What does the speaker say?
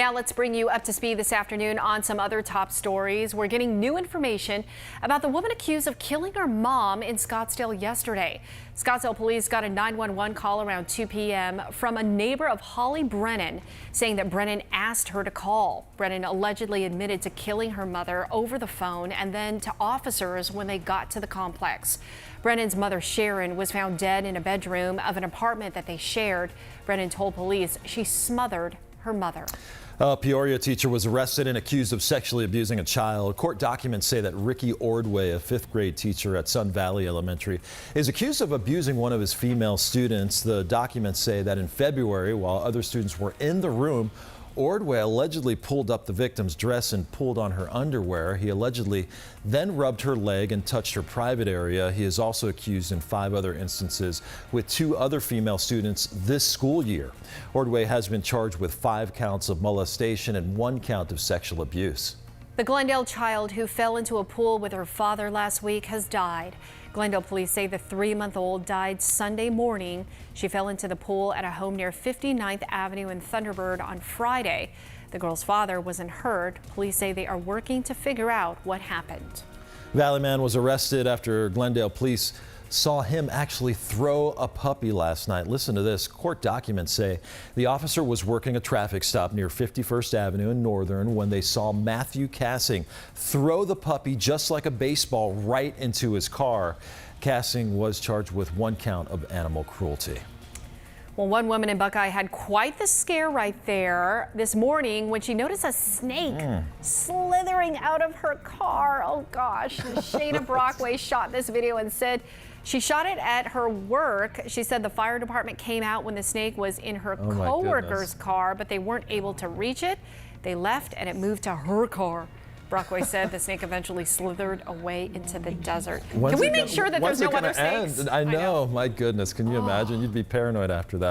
Now let's bring you up to speed this afternoon on some other top stories. We're getting new information about the woman accused of killing her mom in Scottsdale yesterday. Scottsdale police got a 911 call around 2 p.m. from a neighbor of Holly Brennan saying that Brennan asked her to call. Brennan allegedly admitted to killing her mother over the phone and then to officers when they got to the complex. Brennan's mother, Sharon, was found dead in a bedroom of an apartment that they shared. Brennan told police she smothered her mother. A Peoria teacher was arrested and accused of sexually abusing a child. Court documents say that Ricky Ordway, a fifth grade teacher at Sun Valley Elementary, is accused of abusing one of his female students. The documents say that in February, while other students were in the room, Ordway allegedly pulled up the victim's dress and pulled on her underwear. He allegedly then rubbed her leg and touched her private area. He is also accused in 5 other instances with 2 other female students this school year. Ordway has been charged with 5 counts of molestation and 1 count of sexual abuse. The Glendale child who fell into a pool with her father last week has died. Glendale police say the 3-month-old died Sunday morning. She fell into the pool at a home near 59th Avenue in Thunderbird on Friday. The girl's father wasn't hurt. Police say they are working to figure out what happened. Valley man was arrested after Glendale police saw him actually throw a puppy last night. Listen to this. Court documents say the officer was working a traffic stop near 51st Avenue in Northern when they saw Matthew Cassing throw the puppy just like a baseball right into his car. Cassing was charged with 1 count of animal cruelty. Well, one woman in Buckeye had quite the scare right there this morning when she noticed a snake slithering out of her car. Oh gosh, Shayna Brockway shot this video and said she shot it at her work. She said the fire department came out when the snake was in her coworker's car, but they weren't able to reach it. They left and it moved to her car. Brockway said the snake eventually slithered away into the desert. Can we make sure that there's no other snakes? I know, my goodness, can you imagine? You'd be paranoid after that.